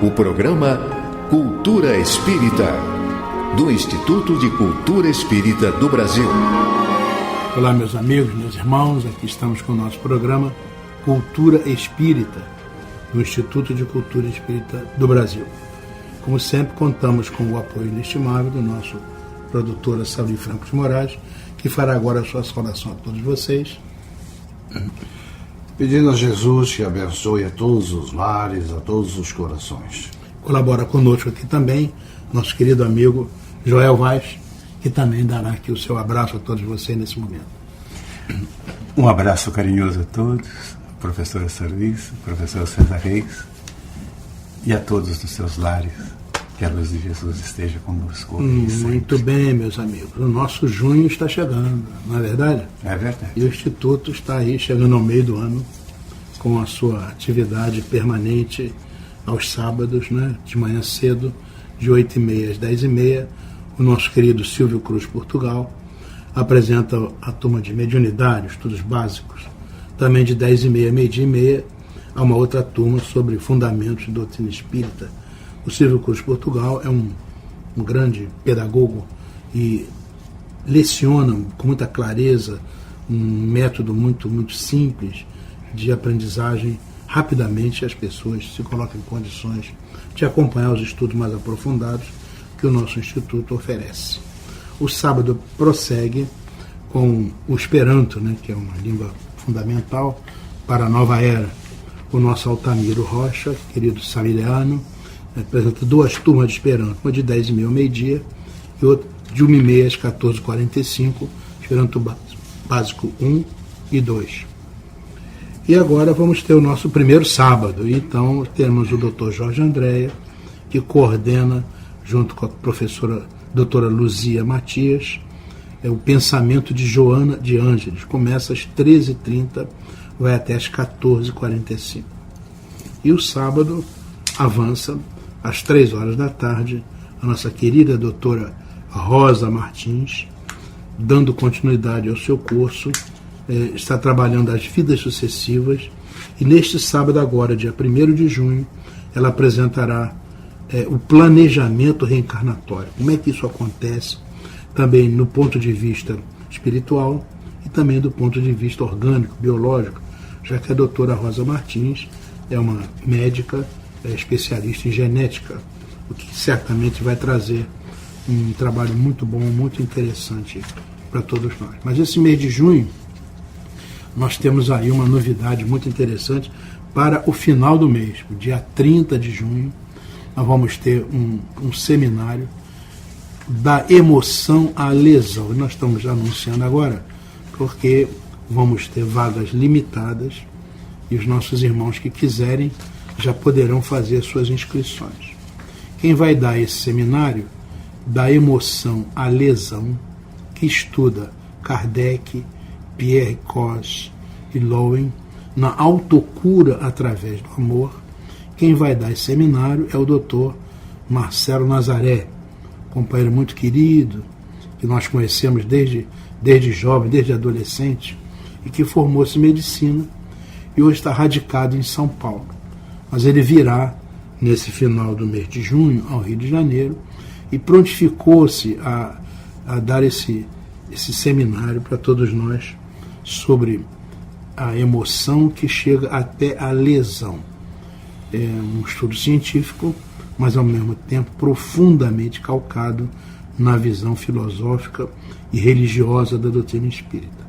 o programa Cultura Espírita, do Instituto de Cultura Espírita do Brasil. Olá, meus amigos, meus irmãos, aqui estamos com o nosso programa Cultura Espírita, do Instituto de Cultura Espírita do Brasil. Como sempre, contamos com o apoio inestimável do nosso produtor Sauli Franco de Moraes, que fará agora a sua saudação a todos vocês. Pedindo a Jesus que abençoe a todos os lares, a todos os corações. Colabora conosco aqui também nosso querido amigo Joel Vaz, que também dará aqui o seu abraço a todos vocês nesse momento. Um abraço carinhoso a todos, professora Sarlice, professora César Reis, e a todos dos seus lares. Que a luz de Jesus esteja conosco. Muito bem, meus amigos. O nosso junho está chegando, não é verdade? É verdade. E o Instituto está aí chegando ao meio do ano com a sua atividade permanente aos sábados, né? De manhã cedo, de 8h30 às 10h30. O nosso querido Silvio Cruz Portugal apresenta a turma de mediunidade, estudos básicos. Também de 10h30 a meio-dia e meia, há uma outra turma sobre fundamentos de doutrina espírita. O Silvio Cruz Portugal é um grande pedagogo e leciona com muita clareza um método muito simples de aprendizagem. Rapidamente as pessoas se colocam em condições de acompanhar os estudos mais aprofundados que o nosso Instituto oferece. O sábado prossegue com o Esperanto, né, que é uma língua fundamental para a nova era. O nosso Altamiro Rocha, querido Samiliano, apresenta duas turmas de Esperanto, uma de 10h30 ao meio-dia e outra de 1h30 às 14h45, Esperanto Básico 1 e 2. E agora vamos ter o nosso primeiro sábado. Então temos o Dr. Jorge Andréia, que coordena, junto com a professora doutora Luzia Matias, o pensamento de Joana de Ângeles. Começa às 13h30, vai até às 14h45. E o sábado avança às 3h da tarde, a nossa querida doutora Rosa Martins, dando continuidade ao seu curso, está trabalhando as vidas sucessivas, e neste sábado agora, dia 1º de junho, ela apresentará o planejamento reencarnatório. Como é que isso acontece, também no ponto de vista espiritual e também do ponto de vista orgânico, biológico, já que a doutora Rosa Martins é uma médica especialista em genética, o que certamente vai trazer um trabalho muito bom, muito interessante para todos nós. Mas esse mês de junho, nós temos aí uma novidade muito interessante para o final do mês. O dia 30 de junho, nós vamos ter um seminário da emoção à lesão. E nós estamos já anunciando agora, porque vamos ter vagas limitadas e os nossos irmãos que quiserem já poderão fazer suas inscrições. Quem vai dar esse seminário da emoção à lesão, que estuda Kardec, Pierre Cos e Lowen, na autocura através do amor, quem vai dar esse seminário é o Dr. Marcelo Nazaré, companheiro muito querido, que nós conhecemos desde jovem, desde adolescente, e que formou-se em medicina e hoje está radicado em São Paulo. Mas ele virá nesse final do mês de junho ao Rio de Janeiro e prontificou-se a dar esse seminário para todos nós sobre a emoção que chega até a lesão. É um estudo científico, mas ao mesmo tempo profundamente calcado na visão filosófica e religiosa da doutrina espírita.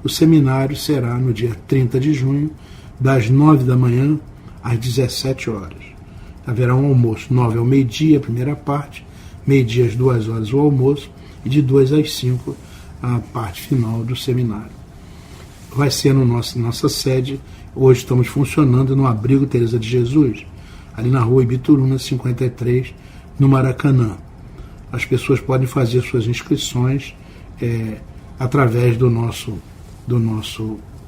O seminário será no dia 30 de junho, das 9 da manhã às 17 horas. Haverá um almoço 9 ao meio-dia, a primeira parte, meio-dia às 2 horas o almoço, e de 2 às 5 a parte final do seminário. Vai ser no nossa sede. Hoje estamos funcionando no Abrigo Teresa de Jesus, ali na rua Ibituruna 53, no Maracanã. As pessoas podem fazer suas inscrições através do nosso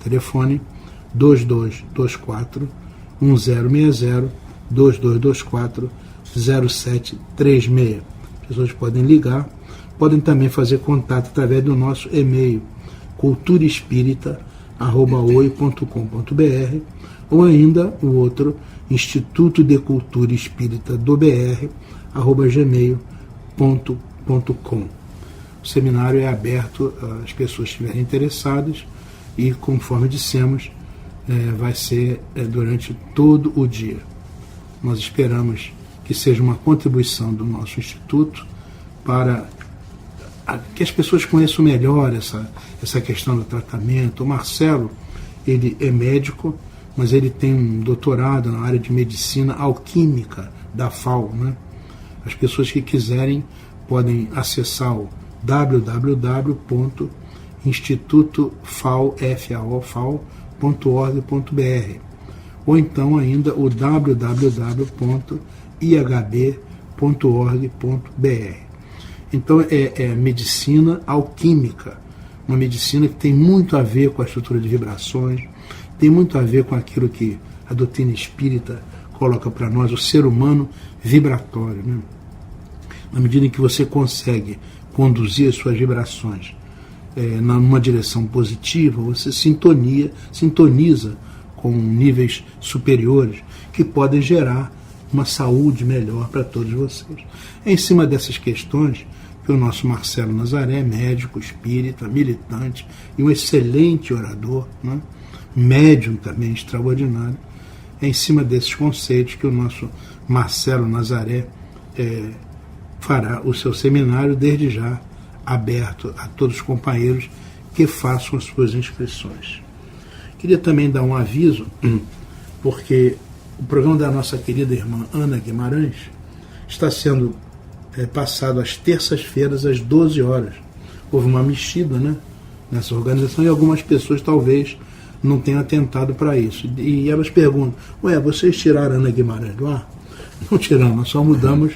telefone 2224 1060 2224 0736. As pessoas podem ligar, podem também fazer contato através do nosso e-mail culturaespírita@oi.com.br ou ainda o outro, Instituto de Cultura Espírita do BR, @gmail.com. O seminário é aberto às pessoas que estiverem interessadas e, conforme dissemos, vai ser durante todo o dia. Nós esperamos que seja uma contribuição do nosso Instituto para que as pessoas conheçam melhor essa questão do tratamento. O Marcelo, ele é médico, mas ele tem um doutorado na área de medicina alquímica da FAO, né? As pessoas que quiserem podem acessar o www.institutofao.org.br ou então ainda o www.ihb.org.br. Então é medicina alquímica, uma medicina que tem muito a ver com a estrutura de vibrações, tem muito a ver com aquilo que a doutrina espírita coloca para nós, o ser humano vibratório, né? Na medida em que você consegue conduzir as suas vibrações numa direção positiva, você sintoniza com níveis superiores que podem gerar uma saúde melhor para todos vocês. É em cima dessas questões que o nosso Marcelo Nazaré, médico, espírita, militante e um excelente orador, né? Médium também extraordinário, é em cima desses conceitos que o nosso Marcelo Nazaré fará o seu seminário, desde já aberto a todos os companheiros que façam as suas inscrições. Queria também dar um aviso, porque o programa da nossa querida irmã Ana Guimarães está sendo passado às terças-feiras às 12 horas. Houve uma mexida, né, nessa organização e algumas pessoas talvez não tenham atentado para isso. E elas perguntam, vocês tiraram a Ana Guimarães do ar? Não tiramos, nós só mudamos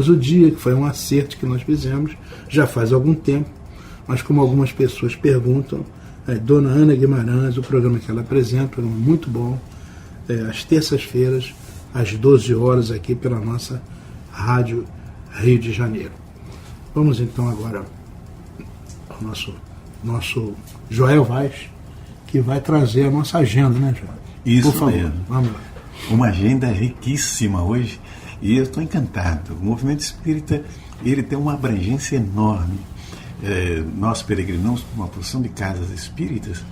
o dia, que foi um acerto que nós fizemos já faz algum tempo, mas como algumas pessoas perguntam, Dona Ana Guimarães, o programa que ela apresenta, um programa muito bom, às terças-feiras, às 12 horas, aqui pela nossa Rádio Rio de Janeiro. Vamos então agora ao nosso Joel Vaz, que vai trazer a nossa agenda, né, Joel? Isso por favor, mesmo. Vamos lá. Uma agenda riquíssima hoje e eu estou encantado. O movimento espírita, ele tem uma abrangência enorme. Nós peregrinamos por uma porção de casas espíritas,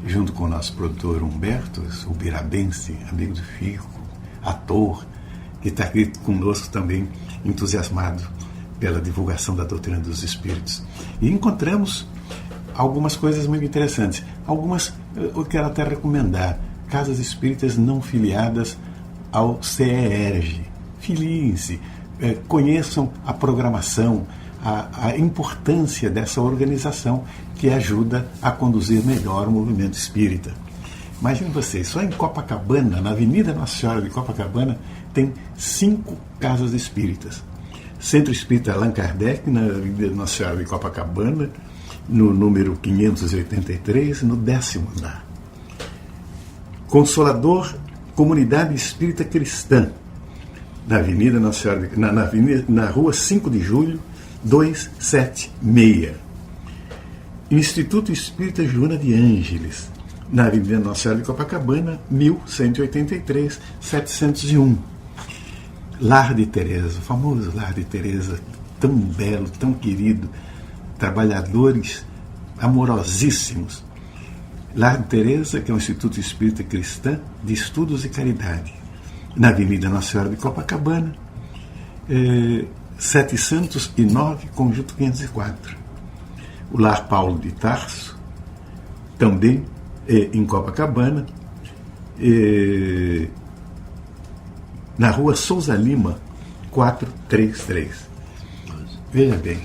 junto com o nosso produtor Humberto, o birabense, amigo do Fico, ator, que está aqui conosco também, entusiasmado pela divulgação da doutrina dos espíritos. E encontramos algumas coisas muito interessantes. Algumas eu quero até recomendar. Casas espíritas não filiadas ao CEERG. Filiem-se, conheçam a programação, a importância dessa organização que ajuda a conduzir melhor o movimento espírita. Imaginem vocês, só em Copacabana, na Avenida Nossa Senhora de Copacabana, tem 5 casas espíritas. Centro Espírita Allan Kardec, na Avenida Nossa Senhora de Copacabana, no número 583, no 10º andar. Consolador Comunidade Espírita Cristã, na Avenida Nossa Senhora, na Rua 5 de Julho, 276. Instituto Espírita Joana de Ângeles, na Avenida Nossa Senhora de Copacabana, 1183, 701. Lar de Teresa, o famoso Lar de Teresa, tão belo, tão querido, trabalhadores amorosíssimos. Lar de Teresa, que é um Instituto Espírita Cristã de Estudos e Caridade, na Avenida Nossa Senhora de Copacabana, 709, Conjunto 504. O Lar Paulo de Tarso, também em Copacabana, na Rua Souza Lima, 433. Veja bem,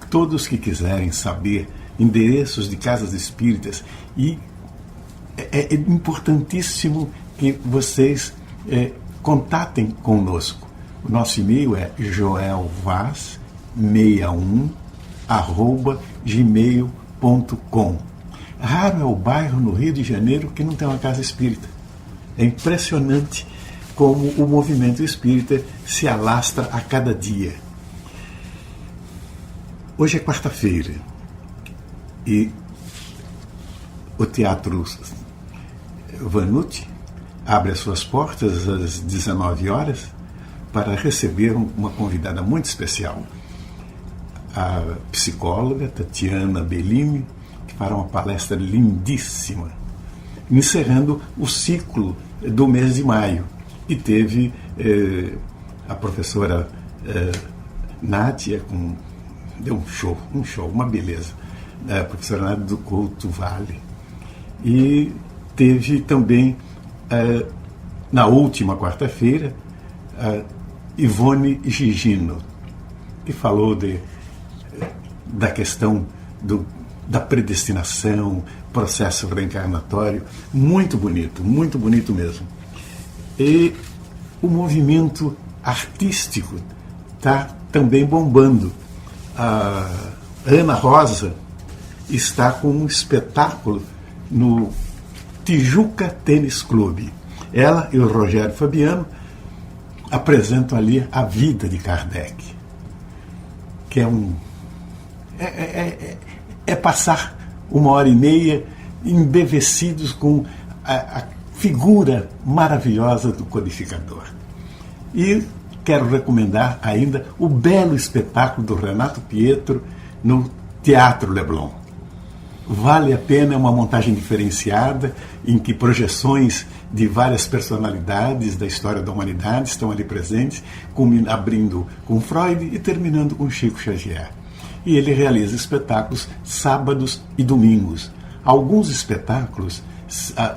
todos que quiserem saber endereços de casas espíritas, e é importantíssimo que vocês contatem conosco. O nosso e-mail é joelvaz61@gmail.com. Raro é o bairro no Rio de Janeiro que não tem uma casa espírita. É impressionante como o movimento espírita se alastra a cada dia. Hoje é quarta-feira e o Teatro Vanucci abre as suas portas às 19 horas para receber uma convidada muito especial, a psicóloga Tatiana Bellini, que fará uma palestra lindíssima, encerrando o ciclo do mês de maio. E teve a professora Nádia, deu um show, uma beleza, a professora Nádia do Couto Vale. E teve também, na última quarta-feira, Ivone Gigino, que falou da questão da predestinação, processo reencarnatório, muito bonito mesmo. E o movimento artístico está também bombando. A Ana Rosa está com um espetáculo no Tijuca Tênis Clube. Ela e o Rogério Fabiano apresentam ali a vida de Kardec, que é passar 1h30 embevecidos com a figura maravilhosa do codificador. E quero recomendar ainda o belo espetáculo do Renato Pietro no Teatro Leblon. Vale a pena, é uma montagem diferenciada em que projeções de várias personalidades da história da humanidade estão ali presentes, abrindo com Freud e terminando com Chico Xavier. E ele realiza espetáculos sábados e domingos. Alguns espetáculos,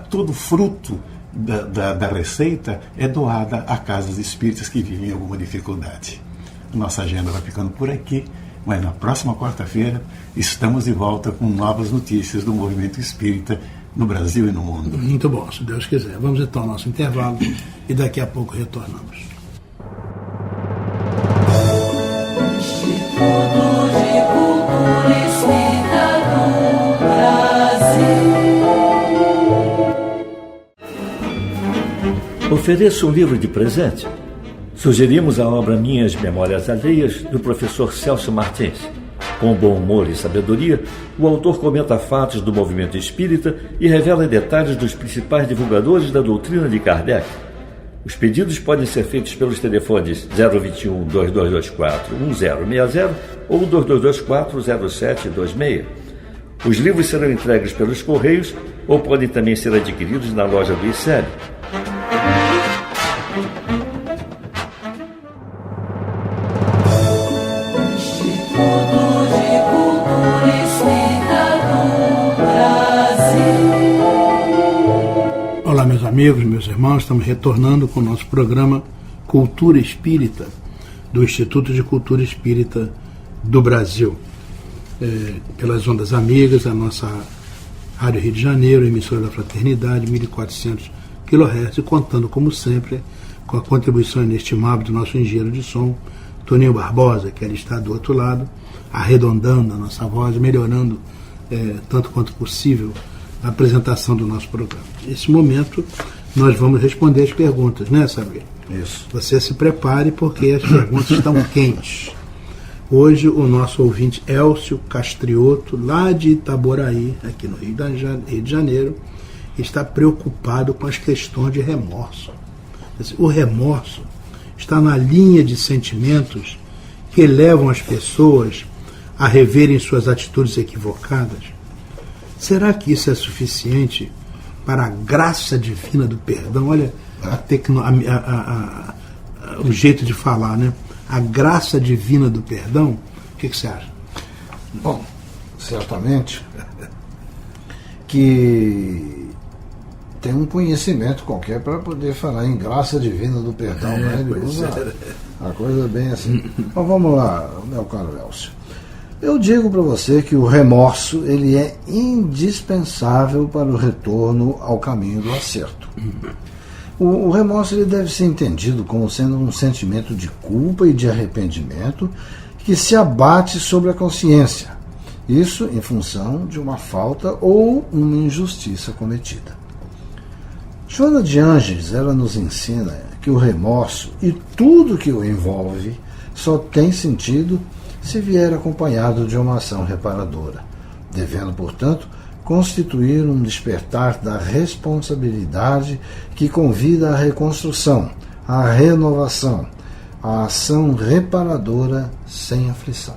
todo fruto da receita é doada a casas espíritas que vivem alguma dificuldade. Nossa agenda vai ficando por aqui, mas na próxima quarta-feira estamos de volta com novas notícias do movimento espírita no Brasil e no mundo. Muito bom, se Deus quiser. Vamos então ao nosso intervalo e daqui a pouco retornamos. Instituto de Cultura Espírita do Brasil. Ofereço um livro de presente. Sugerimos a obra Minhas Memórias Alheias, do professor Celso Martins. Com bom humor e sabedoria, o autor comenta fatos do movimento espírita e revela detalhes dos principais divulgadores da doutrina de Kardec. Os pedidos podem ser feitos pelos telefones 021-2224-1060 ou 2224-0726. Os livros serão entregues pelos Correios ou podem também ser adquiridos na loja do ICEB. Olá, meus amigos, meus irmãos, estamos retornando com o nosso programa Cultura Espírita, do Instituto de Cultura Espírita do Brasil. Pelas ondas amigas, a nossa Rádio Rio de Janeiro, emissora da Fraternidade, 1400 kHz, e contando, como sempre, com a contribuição inestimável do nosso engenheiro de som, Toninho Barbosa, que ele está do outro lado, arredondando a nossa voz, melhorando tanto quanto possível a apresentação do nosso programa. Nesse momento, nós vamos responder as perguntas, né, Sabrina? Isso. Você se prepare, porque as perguntas estão quentes. Hoje, o nosso ouvinte Elcio Castrioto, lá de Itaboraí, aqui no Rio de Janeiro, está preocupado com as questões de remorso. O remorso está na linha de sentimentos que levam as pessoas a reverem suas atitudes equivocadas. Será que isso é suficiente para a graça divina do perdão? Olha o jeito de falar, né? A graça divina do perdão. O que você acha? Bom, certamente que tem um conhecimento qualquer para poder falar em graça divina do perdão, né? Ele usa a coisa bem assim. Mas vamos lá, meu caro Elcio. Eu digo para você que o remorso ele é indispensável para o retorno ao caminho do acerto. O remorso ele deve ser entendido como sendo um sentimento de culpa e de arrependimento que se abate sobre a consciência. Isso em função de uma falta ou uma injustiça cometida. Joana de Ângeles, ela nos ensina que o remorso e tudo que o envolve só tem sentido se vier acompanhado de uma ação reparadora, devendo, portanto, constituir um despertar da responsabilidade que convida à reconstrução, à renovação, à ação reparadora sem aflição.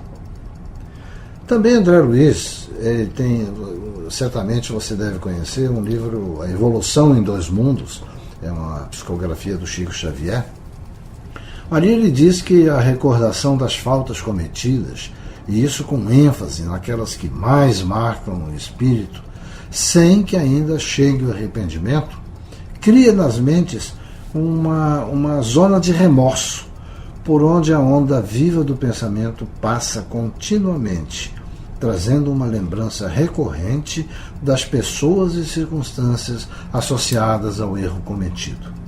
Também André Luiz tem, certamente você deve conhecer, um livro, A Evolução em Dois Mundos, é uma psicografia do Chico Xavier. Ali ele diz que a recordação das faltas cometidas, e isso com ênfase naquelas que mais marcam o espírito, sem que ainda chegue o arrependimento, cria nas mentes uma zona de remorso, por onde a onda viva do pensamento passa continuamente, trazendo uma lembrança recorrente das pessoas e circunstâncias associadas ao erro cometido.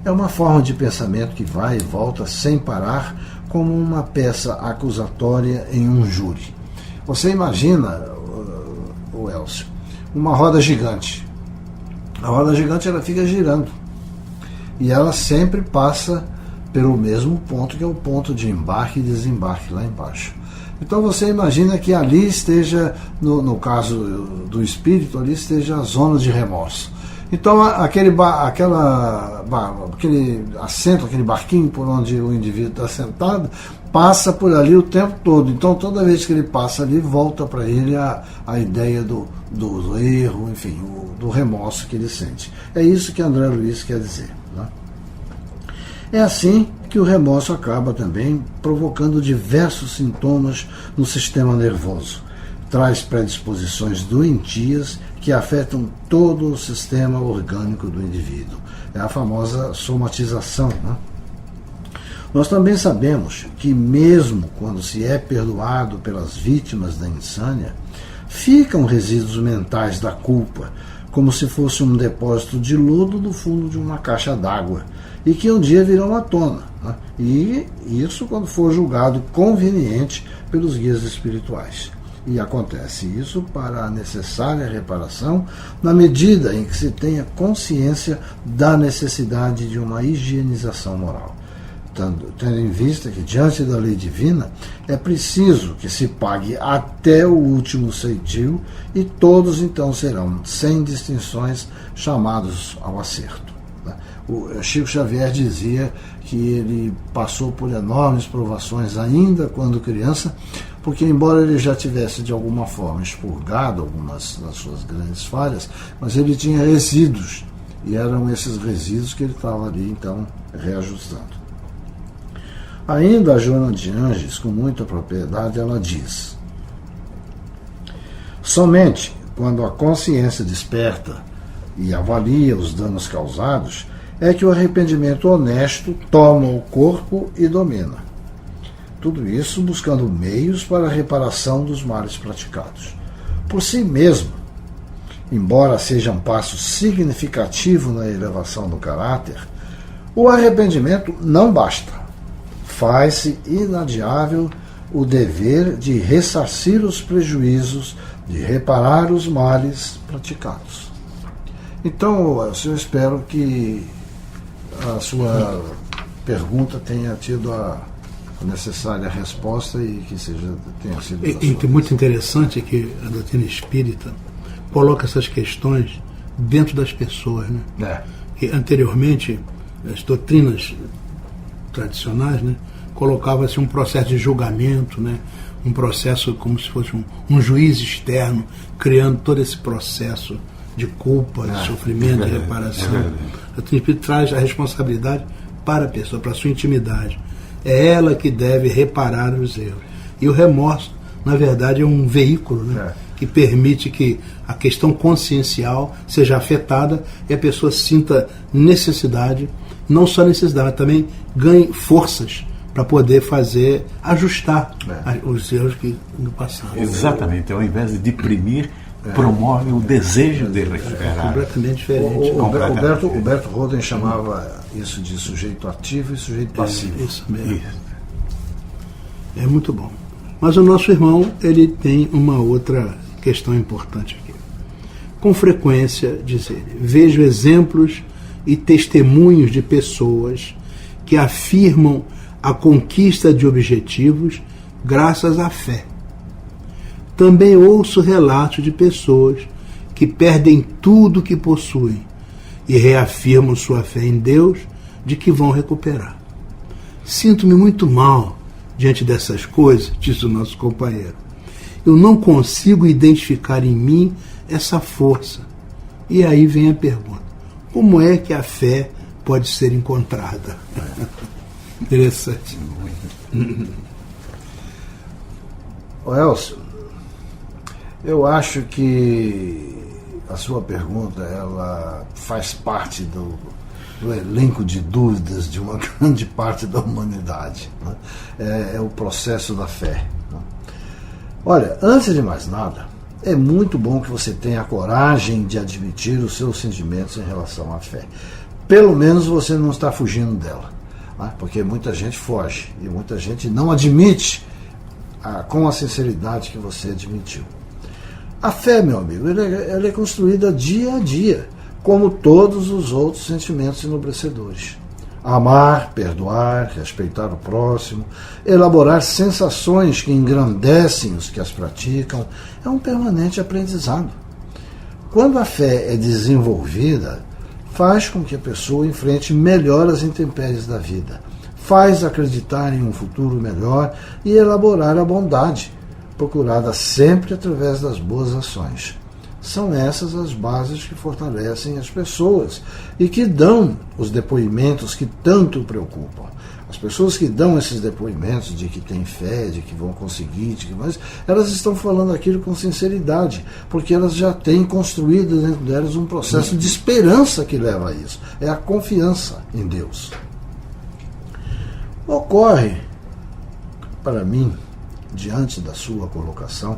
É uma forma de pensamento que vai e volta sem parar, como uma peça acusatória em um júri. Você imagina, o Elcio, uma roda gigante. A roda gigante ela fica girando e ela sempre passa pelo mesmo ponto, que é o ponto de embarque e desembarque lá embaixo. Então você imagina que ali esteja, no caso do espírito, ali esteja a zona de remorso. Então aquele assento, aquele barquinho por onde o indivíduo está sentado, passa por ali o tempo todo. Então toda vez que ele passa ali, volta para ele a ideia do erro, enfim, do remorso que ele sente. É isso que André Luiz quer dizer, né? É assim que o remorso acaba também provocando diversos sintomas no sistema nervoso. Traz predisposições doentias que afetam todo o sistema orgânico do indivíduo. É a famosa somatização, né? Nós também sabemos que mesmo quando se é perdoado pelas vítimas da insânia, ficam resíduos mentais da culpa, como se fosse um depósito de lodo no fundo de uma caixa d'água, e que um dia virão à tona, né? E isso quando for julgado conveniente pelos guias espirituais. E acontece isso para a necessária reparação, na medida em que se tenha consciência da necessidade de uma higienização moral. Tendo em vista que, diante da lei divina, é preciso que se pague até o último ceitil e todos então serão, sem distinções, chamados ao acerto. O Chico Xavier dizia que ele passou por enormes provações ainda quando criança, porque embora ele já tivesse de alguma forma expurgado algumas das suas grandes falhas, mas ele tinha resíduos, e eram esses resíduos que ele estava ali então reajustando. Ainda a Joana de Anges, com muita propriedade, ela diz: somente quando a consciência desperta e avalia os danos causados, é que o arrependimento honesto toma o corpo e domina. Tudo isso buscando meios para a reparação dos males praticados. Por si mesmo, embora seja um passo significativo na elevação do caráter, o arrependimento não basta. Faz-se inadiável o dever de ressarcir os prejuízos, de reparar os males praticados. Então, eu espero que a sua pergunta tenha tido a necessária resposta e que tenha sido... É muito interessante que a doutrina espírita coloca essas questões dentro das pessoas, né? Que anteriormente as doutrinas tradicionais, né, colocava-se um processo de julgamento, né, um processo como se fosse um juiz externo, criando todo esse processo de culpa, de sofrimento, de reparação. A doutrina espírita traz a responsabilidade para a pessoa, para a sua intimidade. É ela que deve reparar os erros. E o remorso, na verdade, é um veículo, né, que permite que a questão consciencial seja afetada e a pessoa sinta necessidade, não só necessidade, também ganhe forças para poder ajustar os erros do passado. Exatamente, ao invés de deprimir, promove o desejo de recuperar. Completamente diferente. O Berto Roden chamava isso de sujeito ativo e sujeito passivo. Isso mesmo. Isso. É muito bom. Mas o nosso irmão, ele tem uma outra questão importante aqui. Com frequência, diz ele, vejo exemplos e testemunhos de pessoas que afirmam a conquista de objetivos graças à fé. Também ouço relatos de pessoas que perdem tudo que possuem e reafirmam sua fé em Deus de que vão recuperar. Sinto-me muito mal diante dessas coisas, disse o nosso companheiro. Eu não consigo identificar em mim essa força. E aí vem a pergunta: como é que a fé pode ser encontrada? Interessante. Elcio, eu acho que a sua pergunta ela faz parte do elenco de dúvidas de uma grande parte da humanidade, né? É o processo da fé, né? Olha, antes de mais nada, é muito bom que você tenha a coragem de admitir os seus sentimentos em relação à fé. Pelo menos você não está fugindo dela, né? Porque muita gente foge e muita gente não admite com a sinceridade que você admitiu. A fé, meu amigo, ela é construída dia a dia, como todos os outros sentimentos enobrecedores. Amar, perdoar, respeitar o próximo, elaborar sensações que engrandecem os que as praticam, é um permanente aprendizado. Quando a fé é desenvolvida, faz com que a pessoa enfrente melhor as intempéries da vida, faz acreditar em um futuro melhor e elaborar a bondade, procurada sempre através das boas ações. São essas as bases que fortalecem as pessoas e que dão os depoimentos que tanto preocupam. As pessoas que dão esses depoimentos de que têm fé, de que vão conseguir, mas elas estão falando aquilo com sinceridade, porque elas já têm construído dentro delas um processo de esperança que leva a isso. É a confiança em Deus. Ocorre, para mim, diante da sua colocação,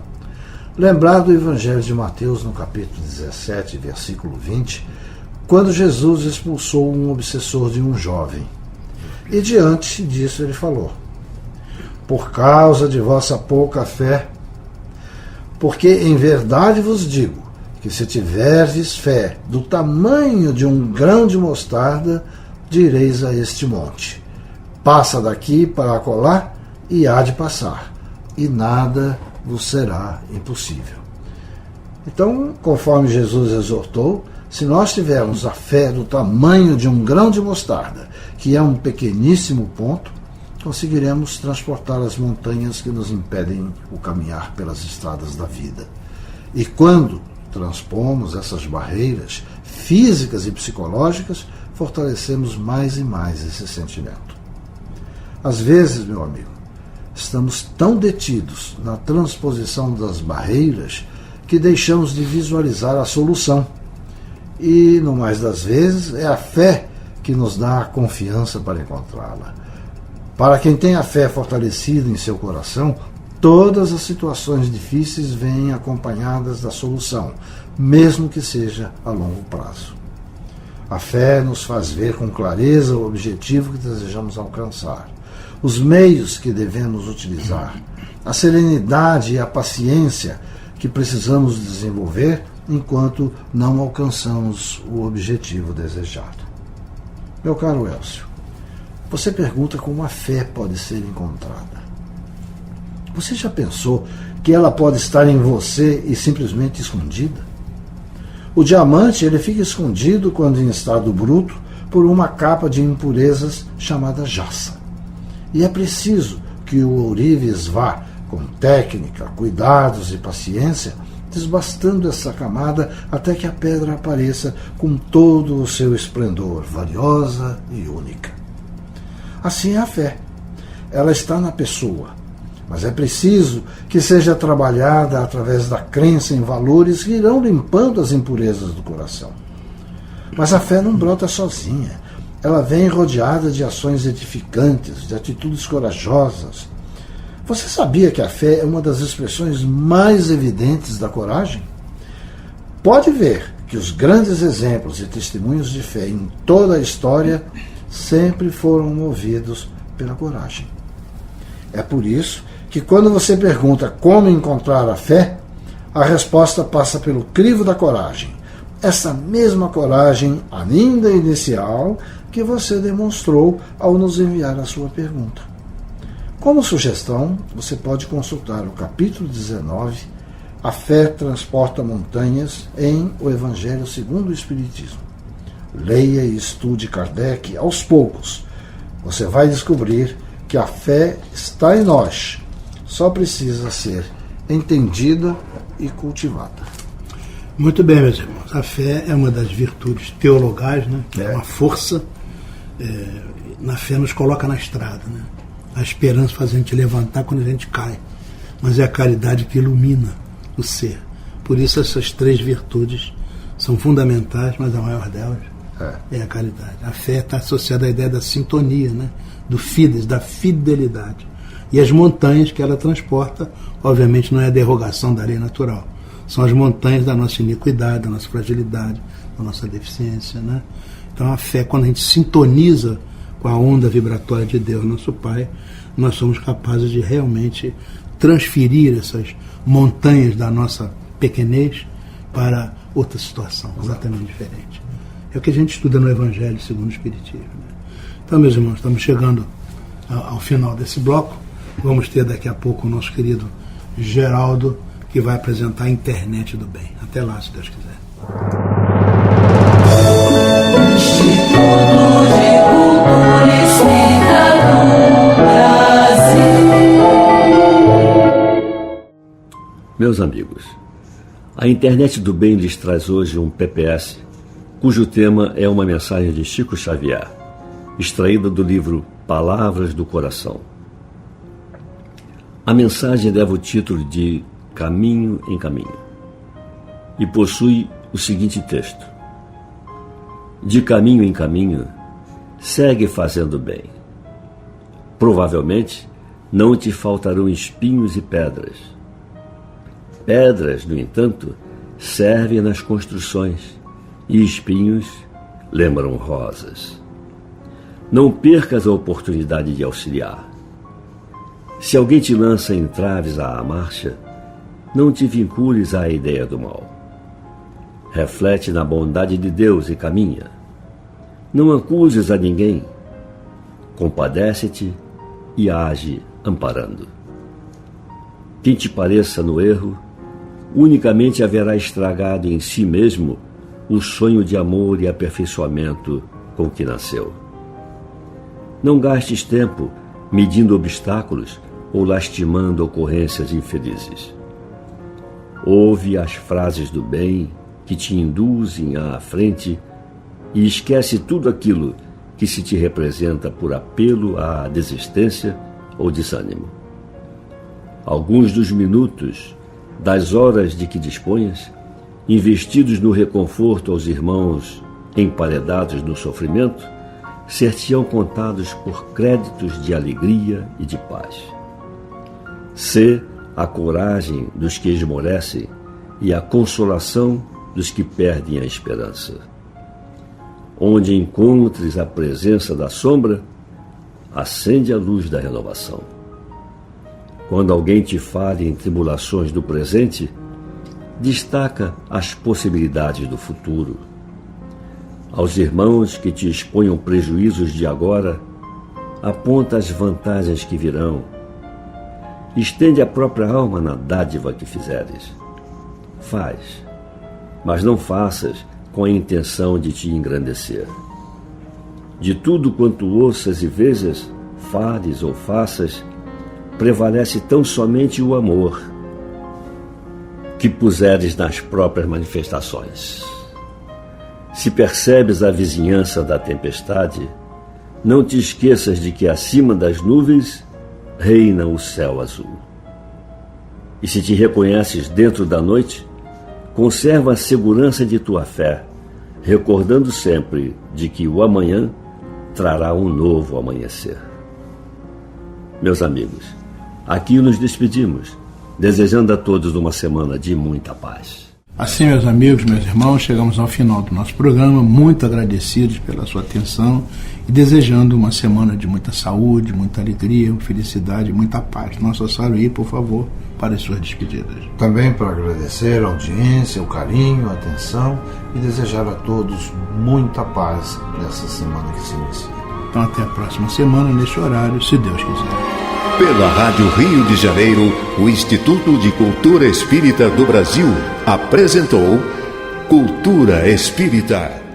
lembrar do Evangelho de Mateus, no capítulo 17, versículo 20, quando Jesus expulsou um obsessor de um jovem. E diante disso ele falou: por causa de vossa pouca fé, porque em verdade vos digo que se tiverdes fé do tamanho de um grão de mostarda, direis a este monte: passa daqui para acolá, e há de passar, e nada vos será impossível. Então, conforme Jesus exortou, se nós tivermos a fé do tamanho de um grão de mostarda, que é um pequeníssimo ponto, conseguiremos transportar as montanhas que nos impedem o caminhar pelas estradas da vida. E quando transpomos essas barreiras físicas e psicológicas, fortalecemos mais e mais esse sentimento. Às vezes, meu amigo, estamos tão detidos na transposição das barreiras que deixamos de visualizar a solução. E, no mais das vezes, é a fé que nos dá a confiança para encontrá-la. Para quem tem a fé fortalecida em seu coração, todas as situações difíceis vêm acompanhadas da solução, mesmo que seja a longo prazo. A fé nos faz ver com clareza o objetivo que desejamos alcançar, os meios que devemos utilizar, a serenidade e a paciência que precisamos desenvolver enquanto não alcançamos o objetivo desejado. Meu caro Elcio, você pergunta como a fé pode ser encontrada. Você já pensou que ela pode estar em você e simplesmente escondida? O diamante ele fica escondido quando em estado bruto por uma capa de impurezas chamada jaça. E é preciso que o ourives vá, com técnica, cuidados e paciência, desbastando essa camada até que a pedra apareça com todo o seu esplendor, valiosa e única. Assim é a fé. Ela está na pessoa, mas é preciso que seja trabalhada através da crença em valores que irão limpando as impurezas do coração. Mas a fé não brota sozinha. Ela vem rodeada de ações edificantes, de atitudes corajosas. Você sabia que a fé é uma das expressões mais evidentes da coragem? Pode ver que os grandes exemplos e testemunhos de fé em toda a história sempre foram movidos pela coragem. É por isso que quando você pergunta como encontrar a fé, a resposta passa pelo crivo da coragem. Essa mesma coragem, ainda inicial, que você demonstrou ao nos enviar a sua pergunta. Como sugestão, você pode consultar o capítulo 19, A fé transporta montanhas em O Evangelho segundo o Espiritismo. Leia e estude Kardec aos poucos. Você vai descobrir que a fé está em nós. Só precisa ser entendida e cultivada. Muito bem, meus irmãos. A fé é uma das virtudes teologais, né? É uma força. Na fé nos coloca na estrada, né? A esperança faz a gente levantar quando a gente cai. Mas é a caridade que ilumina o ser. Por isso essas 3 virtudes são fundamentais, mas a maior delas é a caridade. A fé está associada à ideia da sintonia, né? Do fides, da fidelidade. E as montanhas que ela transporta, obviamente, não é a derrogação da lei natural. São as montanhas da nossa iniquidade, da nossa fragilidade, da nossa deficiência, né? Então a fé, quando a gente sintoniza com a onda vibratória de Deus, nosso Pai, nós somos capazes de realmente transferir essas montanhas da nossa pequenez para outra situação, completamente diferente. É o que a gente estuda no Evangelho segundo o Espiritismo, né? Então, meus irmãos, estamos chegando ao final desse bloco. Vamos ter daqui a pouco o nosso querido Geraldo, que vai apresentar a Internet do Bem. Até lá, se Deus quiser. Instituto de Cultura Espírita do Brasil. Meus amigos, a Internet do Bem lhes traz hoje um PPS, cujo tema é uma mensagem de Chico Xavier, extraída do livro Palavras do Coração. A mensagem leva o título de Caminho em Caminho e possui o seguinte texto: de caminho em caminho, segue fazendo bem. Provavelmente não te faltarão espinhos e pedras. Pedras, no entanto, servem nas construções e espinhos lembram rosas. Não percas a oportunidade de auxiliar. Se alguém te lança entraves à marcha, não te vincules à ideia do mal. Reflete na bondade de Deus e caminha. Não acuses a ninguém. Compadece-te e age amparando. Quem te pareça no erro, unicamente haverá estragado em si mesmo o sonho de amor e aperfeiçoamento com que nasceu. Não gastes tempo medindo obstáculos ou lastimando ocorrências infelizes. Ouve as frases do bem que te induzem à frente e esquece tudo aquilo que se te representa por apelo à desistência ou desânimo. Alguns dos minutos, das horas de que disponhas, investidos no reconforto aos irmãos emparedados no sofrimento, ser-te-ão contados por créditos de alegria e de paz. Sê a coragem dos que esmorecem e a consolação dos que perdem a esperança. Onde encontres a presença da sombra, acende a luz da renovação. Quando alguém te fale em tribulações do presente, destaca as possibilidades do futuro. Aos irmãos que te exponham prejuízos de agora, aponta as vantagens que virão. Estende a própria alma na dádiva que fizeres. Faz, mas não faças com a intenção de te engrandecer. De tudo quanto ouças e vejas, fales ou faças, prevalece tão somente o amor que puseres nas próprias manifestações. Se percebes a vizinhança da tempestade, não te esqueças de que acima das nuvens reina o céu azul. E se te reconheces dentro da noite, conserva a segurança de tua fé, recordando sempre de que o amanhã trará um novo amanhecer. Meus amigos, aqui nos despedimos, desejando a todos uma semana de muita paz. Assim, meus amigos, meus irmãos, chegamos ao final do nosso programa, muito agradecidos pela sua atenção e desejando uma semana de muita saúde, muita alegria, felicidade, muita paz. Nossa Saruí, por favor, para as suas despedidas. Também para agradecer a audiência, o carinho, a atenção e desejar a todos muita paz nessa semana que se inicia. Então, até a próxima semana, neste horário, se Deus quiser. Pela Rádio Rio de Janeiro, o Instituto de Cultura Espírita do Brasil apresentou Cultura Espírita.